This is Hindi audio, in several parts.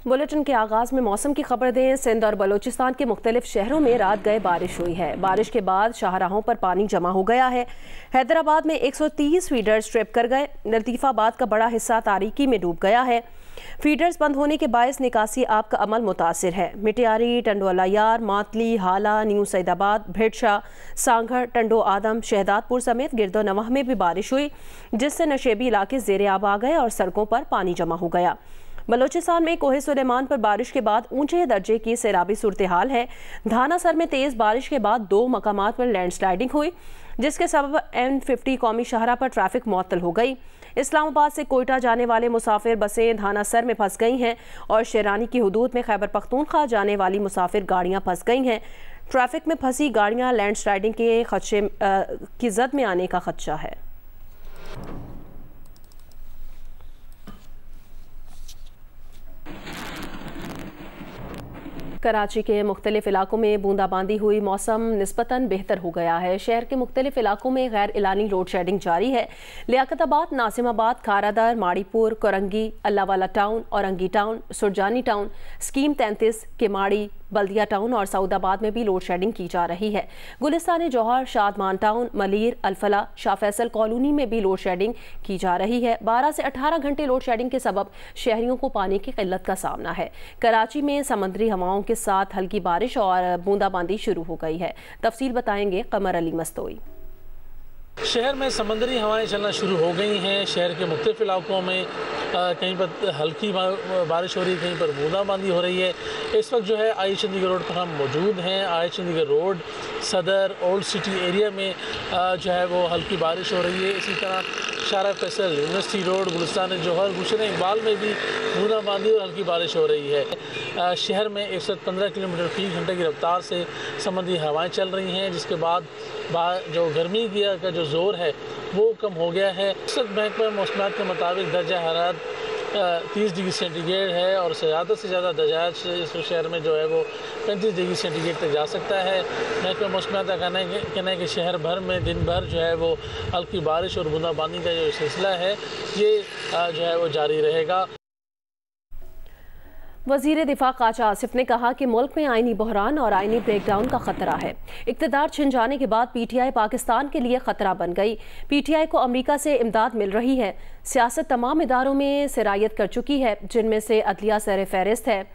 बुलेटिन के आगाज में मौसम की खबर दें। सिंध और बलूचिस्तान के मुख्तलिफ शहरों में रात गए बारिश हुई है। बारिश के बाद शाहराहों पर पानी जमा हो गया है। हैदराबाद में 130 फीडर्स ट्रिप कर गए। लतीफाबाद का बड़ा हिस्सा तारीकी में डूब गया है। फीडर्स बंद होने के बायस निकासी आब का अमल मुतासिर है। मिटियारी, टंडोला यार, मातली, हाला, न्यू सैदाबाद, भिड़शा, सांघड़, टंडो आदम, शहदादपुर समेत गिरदो नवाह में भी बारिश हुई, जिससे नशेबी इलाके ज़ेरे आब आ गए और सड़कों पर पानी जमा हो गया। बलोचिस्तान में कोहे सुलेमान पर बारिश के बाद ऊंचे दर्जे की सैलाबी सूरत हाल है। धानासर में तेज़ बारिश के बाद 2 मकामात पर लैंडस्लाइडिंग हुई, जिसके सबब N50 कौमी शाहरा पर ट्रैफिक मुअत्तल हो गई। इस्लामाबाद से कोयटा जाने वाले मुसाफिर बसें धानासर में फंस गई हैं और शेरानी की हदूद में खैबर पख्तूनख्वा जाने वाली मुसाफिर गाड़ियाँ फंस गई हैं। ट्रैफिक में फंसी गाड़ियाँ लैंडस्लाइडिंग के खदशे की जद में आने का खदशा है। कराची के मुख्तलिफ इलाकों में बूंदाबांदी हुई। मौसम निस्बतन बेहतर हो गया है। शहर के मुख्तलिफ इलाकों में गैर इलानी लोड शेडिंग जारी है। Liaquatabad, Nazimabad, Kharadar, Maripur, Korangi, Allahwala town, Orangi town, Surjani town, scheme 33, Keamari, Baldia town और सऊदाबाद में भी लोड शेडिंग की जा रही है। गुलिस्तान जौहर, शादमान टाउन, मलीर, अल्फला, शाह फैसल कॉलोनी में भी लोड शेडिंग की जा रही है। 12 से 18 घंटे लोड शेडिंग के सबब शहरियों को पानी की किल्लत का सामना है। कराची में समंदरी हवाओं के साथ हल्की बारिश और बूंदाबांदी शुरू हो गई है। तफसील बताएंगे कमर अली मस्तोई। शहर में समंदरी हवाएं चलना शुरू हो गई हैं। शहर के मुख्तलिफ इलाकों में कहीं पर हल्की बारिश हो रही है, कहीं पर बूंदाबांदी हो रही है। इस वक्त जो है आई चंडीगढ़ रोड पर हम मौजूद हैं। आई चंडीगढ़ रोड, सदर, ओल्ड सिटी एरिया में जो है वो हल्की बारिश हो रही है। इसी तरह शाह फैसल, यूनिवर्सिटी रोड, गुलिस्तान जौहर, गुलशन इकबाल में भी बूंदाबांदी और हल्की बारिश हो रही है। शहर में 115 किलोमीटर फी घंटे की रफ्तार से समुद्री हवाएं चल रही हैं, जिसके बाद जो गर्मी का जो ज़ोर है वो कम हो गया है। इस वक्त महकमा मौसमात के मुताबिक दर्जा हरारत 30 डिग्री सेंटीग्रेड है और ज़्यादा से ज़्यादा दर्जात इस शहर में जो है वो 35 डिग्री सेंटीग्रेड तक जा सकता है। महकमा मौसमात का कहना है कि शहर भर में दिन भर जो है वो हल्की बारिश और बूंदाबांदी का जो सिलसिला है ये जो है वो जारी रहेगा। वज़ीर दिफा ख्वाजा आसिफ ने कहा कि मुल्क में आइनी बहरान और आइनी ब्रेकडाउन का खतरा है। इक़्तिदार छिन जाने के बाद PTI पाकिस्तान के लिए खतरा बन गई। PTI को अमरीका से इमदाद मिल रही है। सियासत तमाम इदारों में सिरायत कर चुकी है, जिनमें से अदलिया सर फहरिस्त है।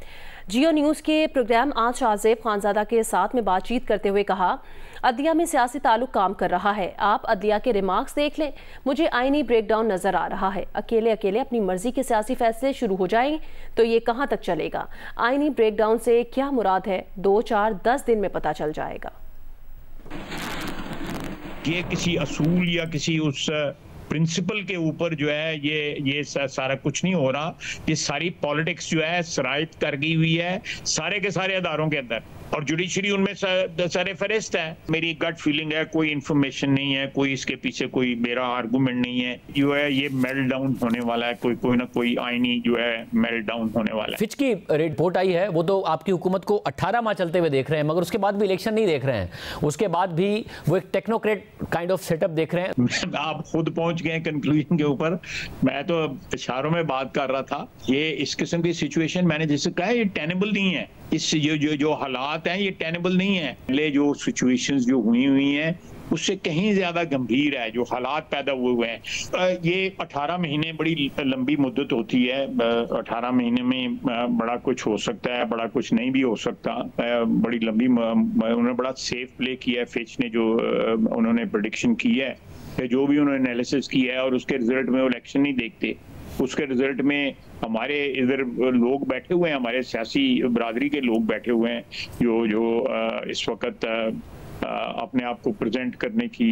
जियो न्यूज़ के प्रोग्राम आज शाहजेब खानजादा के साथ में बातचीत करते हुए कहा, अदलिया में सियासी ताल्लुक काम कर रहा है। आप अदलिया के रिमार्क्स देख लें, मुझे आइनी ब्रेकडाउन नज़र आ रहा है। अकेले अकेले अपनी मर्जी के सियासी फैसले शुरू हो जाएंगे तो ये कहाँ तक चलेगा। आइनी ब्रेकडाउन से क्या मुराद है, 2, 4, 10 दिन में पता चल जाएगा। ये किसी असूल या किसी उस प्रिंसिपल के ऊपर जो है ये सारा कुछ नहीं हो रहा। ये सारी पॉलिटिक्स जो है सरायत कर गई हुई है सारे के सारे अदारों के अंदर, और जुडिशरी उनमें सर फहरिस्त है। मेरी गट फीलिंग है कोई इंफॉर्मेशन नहीं है, कोई इसके पीछे कोई मेरा आर्गूमेंट नहीं है। जो है ये मेल्ट डाउन होने वाला है, कोई ना कोई आईनी जो है मेल्ट डाउन होने वाला है। फिच की रिपोर्ट आई है, वो तो आपकी हुकूमत को 18 माह चलते हुए देख रहे हैं, मगर उसके बाद भी इलेक्शन नहीं देख रहे हैं। उसके बाद भी वो एक टेक्नोक्रेट काइंड ऑफ सेटअप देख रहे हैं। आप खुद पहुंच गए कंक्लूजन के ऊपर। मैं तो इशारों में बात कर रहा था। ये इस किस्म की सिचुएशन मैंने जैसे कहा ये टेनेबल नहीं है। इस जो हालात हैं ये टेनेबल नहीं है। पहले जो सिचुएशंस जो हुई हैं उससे कहीं ज्यादा गंभीर है जो हालात पैदा हुए हैं। ये 18 महीने बड़ी लंबी मुद्दत होती है। 18 महीने में बड़ा कुछ हो सकता है, बड़ा कुछ नहीं भी हो सकता। बड़ी लंबी उन्होंने बड़ा सेफ प्ले किया है फिच ने, जो उन्होंने प्रेडिक्शन की है, जो भी उन्होंने एनालिसिस किया है, और उसके रिजल्ट में वो इलेक्शन नहीं देखते। उसके रिजल्ट में हमारे इधर लोग बैठे हुए हैं, हमारे सियासी बरादरी के लोग बैठे हुए हैं जो इस वक्त अपने आप को प्रेजेंट करने की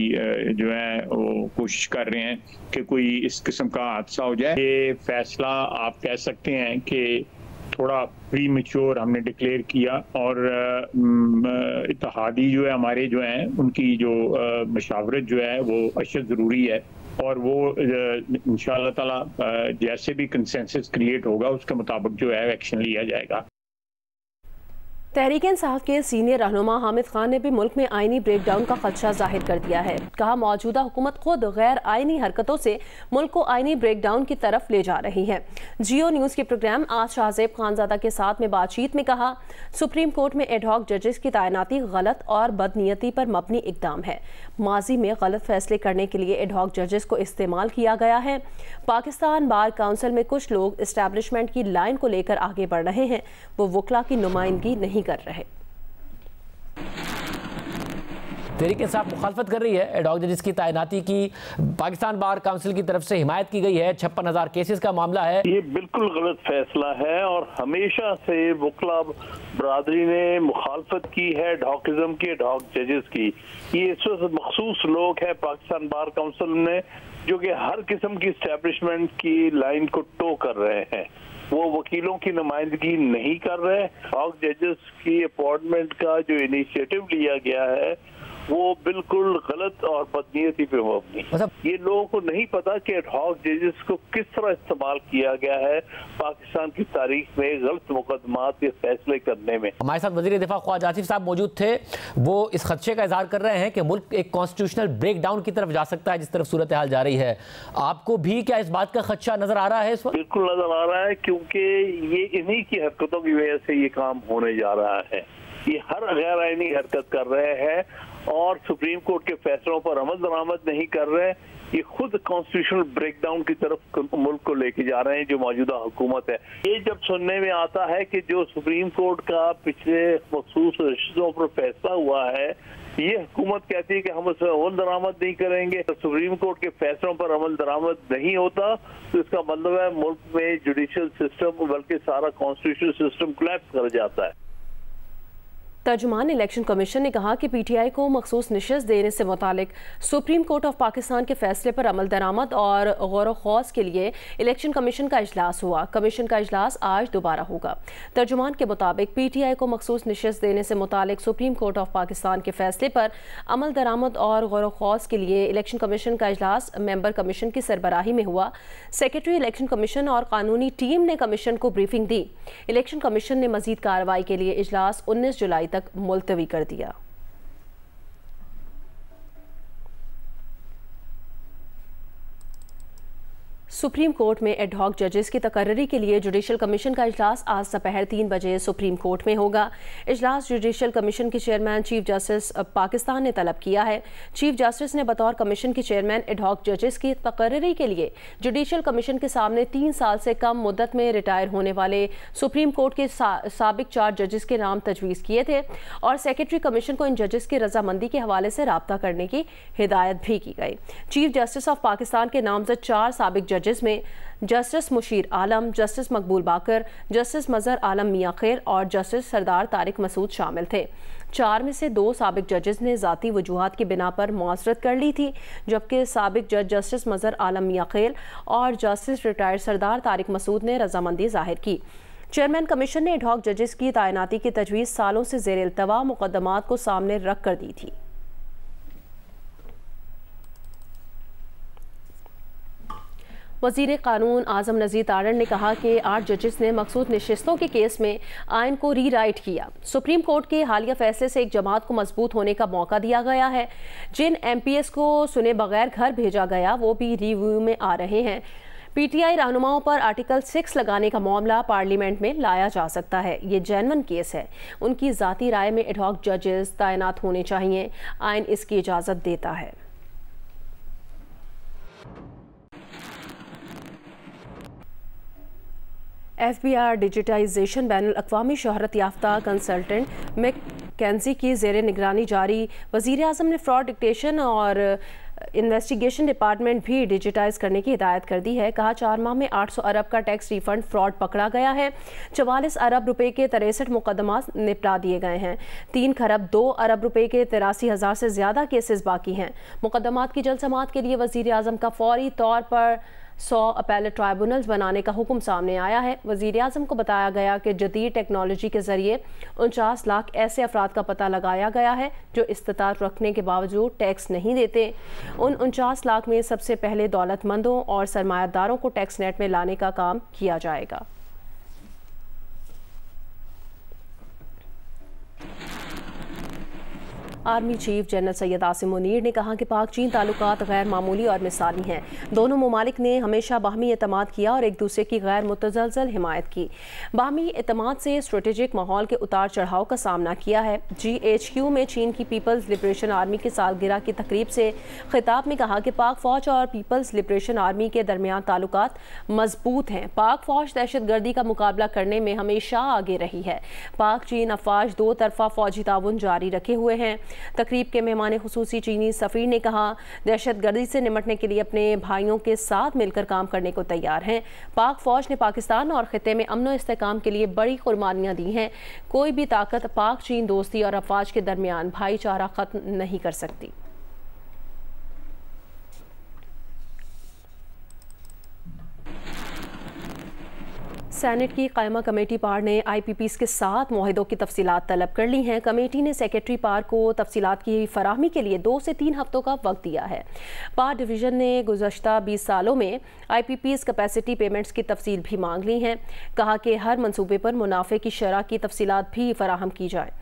जो है वो कोशिश कर रहे हैं कि कोई इस किस्म का हादसा हो जाए। ये फैसला आप कह सकते हैं कि थोड़ा प्री मैच्योर हमने डिक्लेयर किया, और इत्तेहादी जो है हमारे जो हैं उनकी जो मशावरत जो है वो अशद ज़रूरी है, और वो इंशाअल्लाह ताला जैसे भी कंसेंसस क्रिएट होगा उसके मुताबिक जो है एक्शन लिया जाएगा। तहरीक इंसाफ के सीनियर रहनुमा हामिद खान ने भी मुल्क में आईनी ब्रेकडाउन का खदशा जाहिर कर दिया है। कहा, मौजूदा हुकूमत खुद गैर आईनी हरकतों से मुल्क को आईनी ब्रेकडाउन की तरफ ले जा रही है। जियो न्यूज़ के प्रोग्राम आज शाहजेब खानजादा के साथ में बातचीत में कहा, सुप्रीम कोर्ट में एडहॉक जजेस की तैनाती गलत और बदनीयती पर मबनी इकदाम है। माजी में गलत फैसले करने के लिए एडहॉक जजेस को इस्तेमाल किया गया है। पाकिस्तान बार काउंसिल में कुछ लोग इस्टेब्लिशमेंट की लाइन को लेकर आगे बढ़ रहे हैं, वो वकला की नुमाइंदगी नहीं कर रहे। तहरीक इंसाफ मुखालफत कर रही है एडहॉक जजेस की तैनाती की। पाकिस्तान बार काउंसिल की तरफ से हिमायत की गई है। 56,000 केसेस का मामला है। ये बिल्कुल गलत फैसला है और हमेशा से वकला बरादरी ने मुखालफत की है एडहॉकिज्म की, एडहॉक जजेस की। ये इस वक्त मखसूस लोग हैं पाकिस्तान बार काउंसिल में जो कि हर किस्म की इस्टेब्लिशमेंट की लाइन को टो कर रहे हैं। वो वकीलों की नुमाइंदगी नहीं कर रहे। एडहॉक जजेस की अपॉइंटमेंट का जो इनिशिएटिव लिया गया है वो बिल्कुल गलत और बदनीयती पे मबनी। ये लोगों को नहीं पता कि एडहॉक जजेस को किस तरह इस्तेमाल किया गया है पाकिस्तान की तारीख में गलत मुकदमात के फैसले करने में। हमारे साथ वज़ीर दिफा ख्वाजा आसिफ साहब मौजूद थे। वो इस खदशे का इजहार कर रहे हैं कि मुल्क एक कॉन्स्टिट्यूशनल ब्रेकडाउन की तरफ जा सकता है जिस तरफ सूरत हाल जा रही है। आपको भी क्या इस बात का खदशा नजर आ रहा है इस वक्त? बिल्कुल नजर आ रहा है, क्योंकि ये इन्हीं की हरकतों की वजह से ये काम होने जा रहा है। ये हर गैर आईनी हरकत कर रहे हैं और सुप्रीम कोर्ट के फैसलों पर अमल दरामद नहीं कर रहे। ये खुद कॉन्स्टिट्यूशनल ब्रेकडाउन की तरफ मुल्क को लेके जा रहे हैं जो मौजूदा हुकूमत है। ये जब सुनने में आता है कि जो सुप्रीम कोर्ट का पिछले मखसूस रिश्तों पर फैसला हुआ है, ये हुकूमत कहती है कि हम उसमें अमल दरामद नहीं करेंगे, तो सुप्रीम कोर्ट के फैसलों पर अमल दरामद नहीं होता तो इसका मतलब है मुल्क में जुडिशियल सिस्टम बल्कि सारा कॉन्स्टिट्यूशनल सिस्टम कोलैप्स कर जाता है। तर्जुमान इलेक्शन कमीशन ने कहा कि पीटीआई को मखसूस निशस्त देने से मुतालिक सुप्रीम कोर्ट ऑफ पाकिस्तान के फैसले पर अमल दरामद और गौर खौस के लिए इलेक्शन कमीशन का इजलास हुआ। कमीशन का इजलास आज दोबारा होगा। तर्जुमान के मुताबिक पीटीआई को मखसूस निशस्त देने से मुतालिक सुप्रीम कोर्ट ऑफ पाकिस्तान के फैसले पर अमल दरामद और गौर खौस के लिए इलेक्शन कमीशन का इजलास मेंबर कमीशन की सरबराही में हुआ। सेक्रेटरी इलेक्शन कमीशन और कानूनी टीम ने कमीशन को ब्रीफिंग दी। इलेक्शन कमीशन ने मजीद कार्रवाई के लिए इजलास 19 जुलाई तक मुलतवी कर दिया। सुप्रीम कोर्ट में एडहॉक जजेस की तकर्री के लिए जुडिशल कमीशन का इजलास आज दोपहर 3 बजे सुप्रीम कोर्ट में होगा। इजलास जुडिशल कमीशन के चेयरमैन चीफ जस्टिस पाकिस्तान ने तलब किया है। चीफ जस्टिस ने बतौर कमीशन के चेयरमैन एडहॉक जजेस की तकर्री के लिए जुडिशल कमीशन के सामने 3 साल से कम मुद्दत में रिटायर होने वाले सुप्रीम कोर्ट के साबिक 4 जजेस के नाम तजवीज़ किए थे और सेक्रेटरी कमीशन को इन जजेस की रजामंदी के हवाले से राब्ता करने की हिदायत भी की गई। चीफ जस्टिस ऑफ पाकिस्तान के नामजद 4 साबिक जजेस में जस्टिस मुशीर आलम, जस्टिस मकबूल बाकर, जस्टिस मजहर आलम मियां खैर और जस्टिस सरदार तारिक मसूद शामिल थे। 4 में से 2 साबिक जजेस ने ज़ाती वजूहात की बिना पर मुआसरत कर ली थी, जबकि साबिक जज जस्टिस मजहर आलम मियां खैर और जस्टिस रिटायर्ड सरदार तारिक मसूद ने रजामंदी जाहिर की। चेयरमैन कमीशन ने एडहॉक जजेस की तैनाती की तजवीज़ सालों से ज़ेर इल्तवा मुकदमात को सामने रख कर दी थी। वज़ीर कानून आज़म नज़ीर तारड़ ने कहा कि 8 जजेस ने मखसूस नशिस्तों के केस में आइन को रीराइट किया। सुप्रीम कोर्ट के हालिया फैसले से एक जमात को मजबूत होने का मौका दिया गया है। जिन MPS को सुने बगैर घर भेजा गया वो भी रिव्यू में आ रहे हैं। पीटीआई रहनुमाओं पर आर्टिकल 6 लगाने का मामला पार्लियामेंट में लाया जा सकता है। ये जेन्युइन केस है। उनकी ज़ाती राय में एडहॉक जजेस तैनात होने चाहिए। आइन इसकी इजाज़त देता है। FBR डिजिटाइजेशन बैनुल अक़वामी शोहरत याफ्ता कंसल्टेंट मैकेंजी की ज़ेर निगरानी जारी। वज़ीर आज़म ने फ्रॉड डिटेक्शन और इन्वेस्टिगेशन डिपार्टमेंट भी डिजिटाइज करने की हिदायत कर दी है। कहा 4 माह में 800 अरब का टैक्स रिफंड फ्रॉड पकड़ा गया है। 44 अरब रुपए के 63 मुकदमा निपटा दिए गए हैं। 3 खरब 2 अरब रुपए के 83,000 से ज़्यादा केसेस बाकी हैं। मुकदमात की जल्द समाअत के लिए वज़ीर आज़म का फौरी तौर पर 100 अपैलेट ट्राइब्यूनल्स बनाने का हुक्म सामने आया है। वज़ीर आज़म को बताया गया कि जदीद टेक्नोलॉजी के ज़रिए 49 लाख ऐसे अफराद का पता लगाया गया है जो इस्तिताअत रखने के बावजूद टैक्स नहीं देते। उन 49 लाख में सबसे पहले दौलतमंदों और सरमायादारों को टैक्स नेट में लाने का काम किया जाएगा। Army chief general Syed Asim Munir ने कहा कि पाक चीन ताल्लुकात गैर मामूली और मिसाली हैं। दोनों ममालिक ने हमेशा बाहमी एतमाद किया और एक दूसरे की गैर मुतज़लज़ल हिमायत की। बाहमी एतमाद से स्ट्रेटेजिक माहौल के उतार चढ़ाव का सामना किया है। GHQ में चीन की पीपल्स लिबरेशन आर्मी की सालगिरह की तकरीब से खिताब में कहा कि पाक फ़ौज और पीपल्स लिबरेशन आर्मी के दरमियान ताल्लुकात मजबूत हैं। पाक फ़ौज दहशतगर्दी का मुकाबला करने में हमेशा आगे रही है। पाक चीन अफवाज दो तरफा फ़ौजी ताउन जारी रखे हुए हैं। तकरीब के मेहमान खुसूसी चीनी सफ़ीर ने कहा, दहशतगर्दी से निपटने के लिए अपने भाइयों के साथ मिलकर काम करने को तैयार हैं। पाक फ़ौज ने पाकिस्तान और ख़ित्ते में अमन और इस्तेहकाम के लिए बड़ी कुर्बानियाँ दी हैं। कोई भी ताकत पाक चीन दोस्ती और अफवाज के दरमियान भाईचारा ख़त्म नहीं कर सकती। सेनेट की कायमा कमेटी पार ने IPPs के साथ मुआहिदों की तफसीलात तलब कर ली हैं। कमेटी ने सेक्रेटरी पार को तफसीलात की फराहमी के लिए 2 से 3 हफ्तों का वक्त दिया है। पार डिवीज़न ने गुज़श्ता 20 सालों में IPPs कैपेसिटी पेमेंट्स की तफसील भी मांग ली हैं। कहा कि हर मनसूबे पर मुनाफे की शरह की तफसीलात भी फराहम की जाए।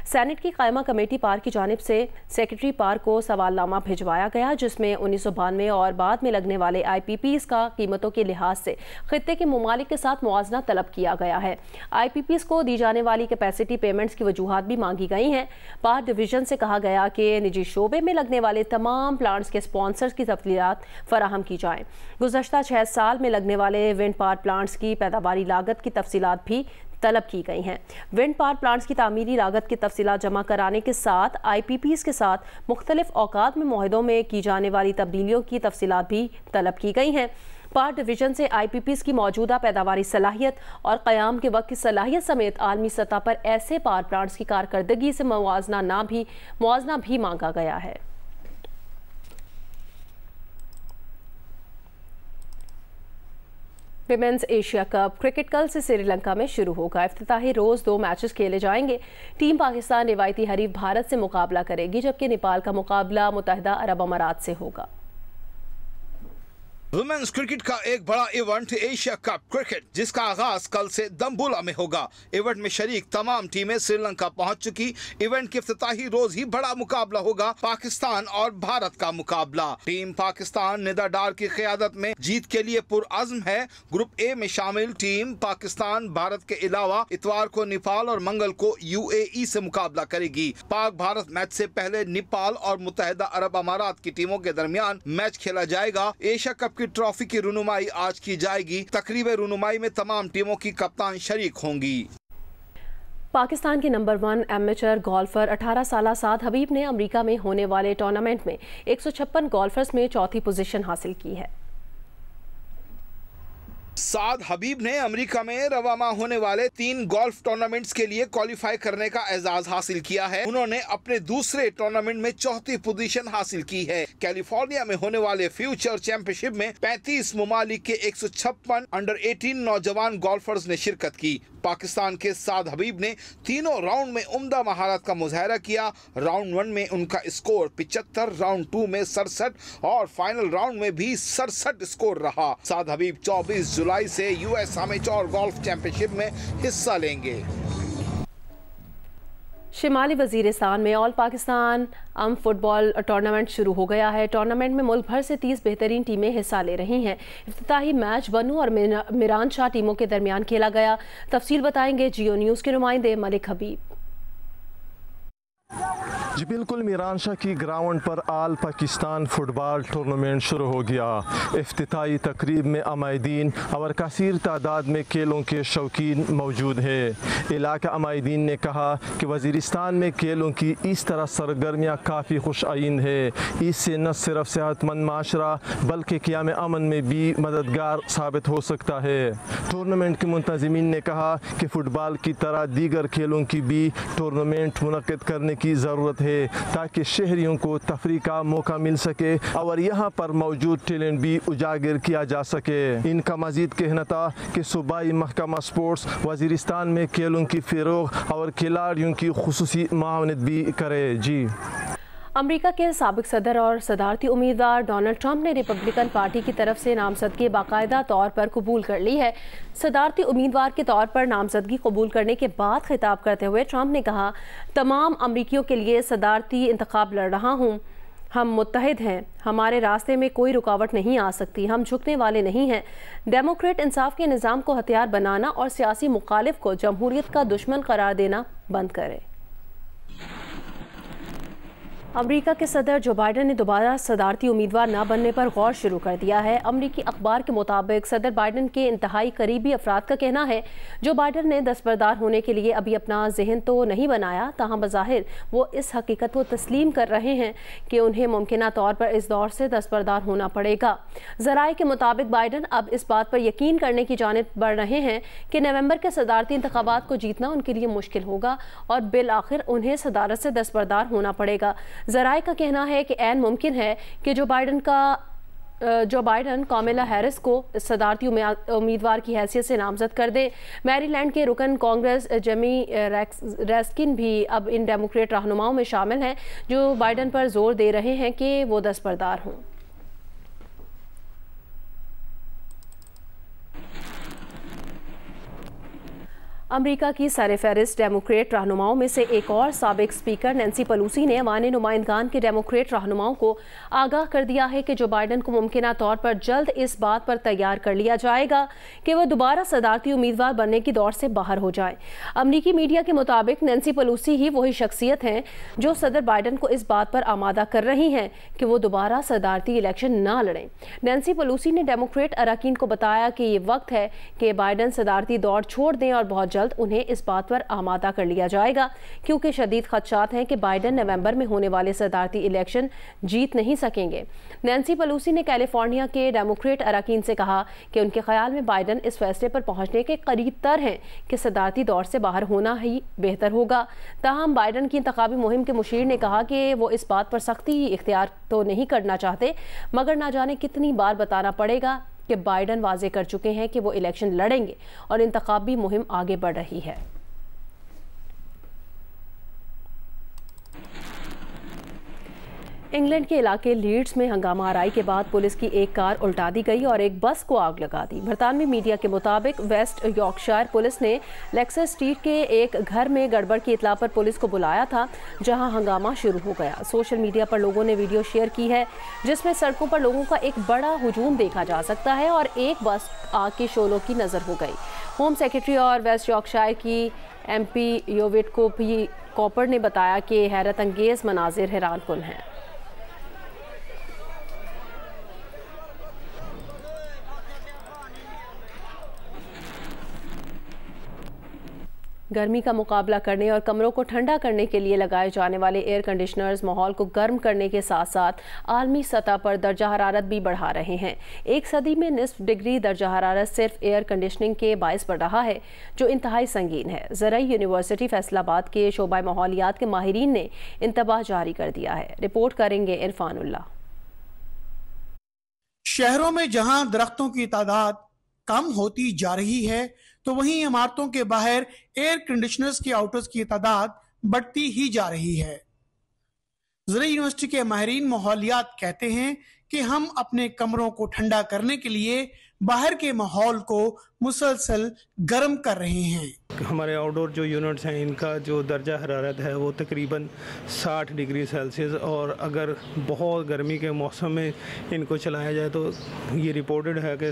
सेनेट की कायमा कमेटी पार की जानिब से सेक्रेटरी पार को सवालनामा भिजवाया गया, जिसमें 1992 और बाद में लगने वाले IPPs का कीमतों के लिहाज से खित्ते के ममालिक के साथ मुआवजा तलब किया गया है। IPPs को दी जाने वाली कैपेसिटी पेमेंट्स की वजूहात भी मांगी गई हैं। पार डिवीजन से कहा गया कि निजी शोबे में लगने वाले तमाम प्लांट्स के स्पॉन्सर्स की तफसीलात फराहम की जाएं। गुज़श्ता 6 साल में लगने वाले विंड पावर प्लांट्स की पैदावारी लागत की तफसीलात भी तलब की गई हैं। विंड पावर प्लांट्स की तामीरी लागत की तफसीलात जमा कराने के साथ IPPs के साथ मुख्तलिफ औकात में मुआहिदों में की जाने वाली तब्दीलियों की तफसीलात भी तलब की गई हैं। पार डिवीजन से IPPs की मौजूदा पैदावारी सलाहियत और क़याम के वक्त की सलाहियत समेत आलमी सतह पर ऐसे पावर प्लांट्स की कारकर्दगी से मुआवजना भी मांगा गया है। विमेंस एशिया कप क्रिकेट कल से श्रीलंका में शुरू होगा। इफ्तिताही रोज 2 मैचेस खेले जाएंगे। टीम पाकिस्तान रिवायती हरीफ भारत से मुकाबला करेगी, जबकि नेपाल का मुकाबला मुत्तहिदा अरब अमारात से होगा। वुमेन्स क्रिकेट का एक बड़ा इवेंट एशिया कप क्रिकेट, जिसका आगाज कल से दम्बुला में होगा। इवेंट में शरीक तमाम टीमें श्रीलंका पहुंच चुकी। इवेंट के इफ्तिताही रोज ही बड़ा मुकाबला होगा, पाकिस्तान और भारत का मुकाबला। टीम पाकिस्तान निदा डार की क़यादत में जीत के लिए पुरअज़्म है। ग्रुप ए में शामिल टीम पाकिस्तान भारत के अलावा इतवार को नेपाल और मंगल को UAE से मुकाबला करेगी। पाक भारत मैच से पहले नेपाल और मुत्तहिदा अरब अमारात की टीमों के दरमियान मैच खेला जाएगा। एशिया कप की ट्रॉफी की रुनुमाई आज की जाएगी। तकरीब रुनुमाई में तमाम टीमों की कप्तान शरीक होंगी। पाकिस्तान के नंबर 1 एमेचर गोल्फर 18 साला साद हबीब ने अमेरिका में होने वाले टूर्नामेंट में 156 गोल्फर्स में चौथी पोजीशन हासिल की है। साद हबीब ने अमेरिका में रवाना होने वाले 3 गोल्फ टूर्नामेंट्स के लिए क्वालिफाई करने का एजाज हासिल किया है। उन्होंने अपने दूसरे टूर्नामेंट में चौथी पोजीशन हासिल की है। कैलिफोर्निया में होने वाले फ्यूचर चैंपियनशिप में 35 ममालिक के 156 अंडर 18 नौजवान गोल्फर्स ने शिरकत की। पाकिस्तान के साद हबीब ने तीनों राउंड में उम्दा महारत का मुजाहरा किया। राउंड 1 में उनका स्कोर 75, राउंड 2 में 67 और फाइनल राउंड में भी 67 स्कोर रहा। साद हबीब 24 जुलाई से US अमेचर गोल्फ चैंपियनशिप में हिस्सा लेंगे। शिमाली वजीरिस्तान में ऑल पाकिस्तान फुटबॉल टूर्नामेंट शुरू हो गया है। टूर्नामेंट में मुल्क भर से 30 बेहतरीन टीमें हिस्सा ले रही हैं। इफ्तिताही मैच बनू और मिरान शाह टीमों के दरमियान खेला गया। तफसील बताएंगे जियो न्यूज़ के नुमाइंदे मलिक हबीब। जी बिल्कुल, मीरान शाह की ग्राउंड पर आल पाकिस्तान फुटबॉल टूर्नामेंट शुरू हो गया। इफ्तिताई तकरीब में अमायदीन और कसीर तादाद में खेलों के शौकीन मौजूद है। इलाका अमायदीन ने कहा कि वजीरिस्तान में खेलों की इस तरह सरगर्मियाँ काफ़ी खुश आइंद है। इससे न सिर्फ सेहतमंद माशरा बल्कि क़याम अमन में भी मददगार साबित हो सकता है। टूर्नामेंट के मुंतज़मीन ने कहा कि फ़ुटबॉल की तरह दीगर खेलों की भी टूर्नामेंट मुनक़िद करने की ज़रूरत है ताकि शहरियों को तफरीह का मौका मिल सके और यहाँ पर मौजूद टैलेंट भी उजागर किया जा सके। इनका मजीद कहना था कि सूबाई महकमा स्पोर्ट्स वजीरिस्तान में खेलों की फ़रोग़ और खिलाड़ियों की खुसूसी मावनत भी करे। जी अमेरिका के साबिक सदर और सदारती उम्मीदवार डोनाल्ड ट्रंप ने रिपब्लिकन पार्टी की तरफ से नामजदगी बाकायदा तौर पर कबूल कर ली है। सदारती उम्मीदवार के तौर पर नामजदगी कबूल करने के बाद खिताब करते हुए ट्रंप ने कहा, तमाम अमरीकियों के लिए सदारती इंतखाब लड़ रहा हूँ। हम मुत्तहिद हैं, हमारे रास्ते में कोई रुकावट नहीं आ सकती, हम झुकने वाले नहीं हैं। डेमोक्रेट इंसाफ के निज़ाम को हथियार बनाना और सियासी मुखालिफ को जमहूरियत का दुश्मन करार देना बंद करें। अमेरिका के सदर जो बाइडन ने दोबारा सदारती उम्मीदवार न बनने पर गौर शुरू कर दिया है। अमेरिकी अखबार के मुताबिक सदर बाइडन के इंतहाई करीबी अफराद का कहना है जो बाइडन ने दस्तबरदार होने के लिए अभी अपना जहन तो नहीं बनाया, ताहम बज़ाहिर वो इस हकीकत को तस्लीम कर रहे हैं कि उन्हें मुमकिना तौर पर इस दौर से दस्तबरदार होना पड़ेगा। ज़राए के मुताबिक बाइडन अब इस बात पर यकीन करने की जानिब बढ़ रहे हैं कि नवंबर के सदारती इंतखाबात को जीतना उनके लिए मुश्किल होगा और बिल आखिर उन्हें सदारत से दस्तबरदार होना पड़ेगा। ज़राए का कहना है कि ऐन मुमकिन है कि जो बाइडन कामिला हैरिस को सदारती उम्मीदवार की हैसियत से नामजद कर दे। मैरीलैंड के रुकन कांग्रेस जेमी रेस्किन भी अब इन डेमोक्रेट रहनुमाओं में शामिल हैं जो बाइडन पर जोर दे रहे हैं कि वो दस्तबरदार हों। अमेरिका की सरफहरिस्त डेमोक्रेट रहनुमाओं में से एक और साबिक स्पीकर नैन्सी पेलोसी ने ऐवान नुमाइंदगान के डेमोक्रेट रहनुमाओं को आगाह कर दिया है कि जो बाइडन को मुमकिना तौर पर जल्द इस बात पर तैयार कर लिया जाएगा कि वह दोबारा सदारती उम्मीदवार बनने की दौड़ से बाहर हो जाए। अमेरिकी मीडिया के मुताबिक नैन्सी पेलोसी ही वही शख्सियत हैं जो सदर बाइडन को इस बात पर आमादा कर रही हैं कि वो दोबारा सदारती इलेक्शन ना लड़ें। नैन्सी पेलोसी ने डेमोक्रेट अरकान को बताया कि ये वक्त है कि बाइडन सदारती दौड़ छोड़ दें और बहुत जल्द उन्हें इस बात पर आमादा कर लिया जाएगा क्योंकि शदीद खदशात हैं कि बाइडन नवंबर में होने वाले सदारती इलेक्शन जीत नहीं सकेंगे। नैन्सी पेलोसी ने कैलिफोर्निया के डेमोक्रेट अरकान से कहा कि उनके ख्याल में बाइडन इस फैसले पर पहुंचने के करीब तर हैं कि सदारती दौर से बाहर होना ही बेहतर होगा। ताहम बाइडन की इंतखाबी मुहिम के मुशीर ने कहा कि वो इस बात पर सख्ती इख्तियार तो नहीं करना चाहते, मगर ना जाने कितनी बार बताना पड़ेगा कि बाइडन वाजे कर चुके हैं कि वो इलेक्शन लड़ेंगे और इंतखाबी मुहिम आगे बढ़ रही है। इंग्लैंड के इलाके लीड्स में हंगामा आराई के बाद पुलिस की एक कार उल्टा दी गई और एक बस को आग लगा दी। बरतानवी मीडिया के मुताबिक वेस्ट यॉर्कशायर पुलिस ने लेक्सर स्ट्रीट के एक घर में गड़बड़ की इतला पर पुलिस को बुलाया था जहां हंगामा शुरू हो गया। सोशल मीडिया पर लोगों ने वीडियो शेयर की है जिसमें सड़कों पर लोगों का एक बड़ा हुजूम देखा जा सकता है और एक बस आग के शोलों की नज़र हो गई। होम सेक्रेटरी और वेस्ट यॉर्कशायर की MP योविट को भी कॉपर ने बताया कि हैरत अंगेज मनाजिर हैरान कुन हैं। गर्मी का मुकाबला करने और कमरों को ठंडा करने के लिए लगाए जाने वाले एयर कंडीशनर्स माहौल को गर्म करने के साथ साथ आलमी सतह पर दर्जा हरारत भी बढ़ा रहे हैं। एक सदी में निस्फ डिग्री दर्जा हरारत सिर्फ एयर कंडीशनिंग के बायस बढ़ रहा है जो इंतहाई संगीन है। ज़राई यूनिवर्सिटी फैसलाबाद के शोबा माहौलियात के माहिरीन ने इंतबाह जारी कर दिया है। रिपोर्ट करेंगे इरफानुल्लाह। शहरों में जहां दरख्तों की तादाद कम होती जा रही है तो वहीं इमारतों के बाहर एयर कंडीशनर्स की आउटर्स की तादाद बढ़ती ही जा रही है। ज़राई यूनिवर्सिटी के माहिरीन माहौलियात कहते हैं कि हम अपने कमरों को ठंडा करने के लिए बाहर के माहौल को मुसलसल गर्म कर रहे हैं। हमारे आउटडोर जो यूनिट्स हैं इनका जो दर्जा हरारत है वो तकरीबन 60 डिग्री सेल्सियस, और अगर बहुत गर्मी के मौसम में इनको चलाया जाए तो ये रिपोर्टेड है कि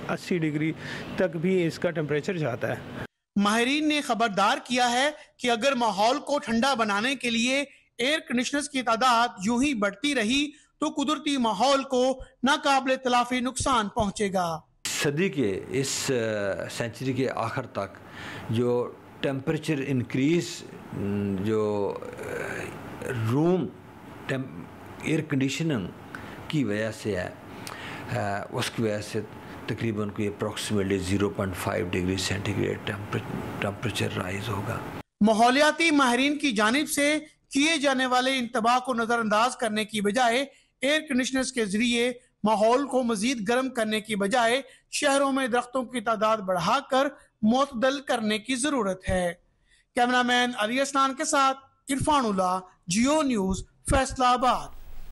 80 डिग्री तक भी इसका टेम्परेचर जाता है। माहिरीन ने खबरदार किया है कि अगर माहौल को ठंडा बनाने के लिए एयर कंडीशनर्स की तादाद यूं ही बढ़ती रही तो कुदरती माहौल को नाकाबिले तलाफी नुकसान पहुंचेगा। सदी के इस सेंचुरी के आखिर तक जो टेम्परेचर इंक्रीज जो रूम एयर कंडीशनिंग की वजह से है, उसकी वजह से तकरीबन कोई approximately 0.5 degree centigrade temperature rise होगा। माहौलियाती माहिरीन की जानिब से किए जाने वाले इंतबाह को नजरअंदाज करने की बजाय एयर कंडीशनर्स के जरिए माहौल को मजीद गर्म करने की बजाय शहरों में दरख्तों की तादाद बढ़ाकर मुतदल करने की जरूरत है। कैमरामैन अली असनान के साथ इरफानुल्लाह, जियो न्यूज, फैसलाबाद।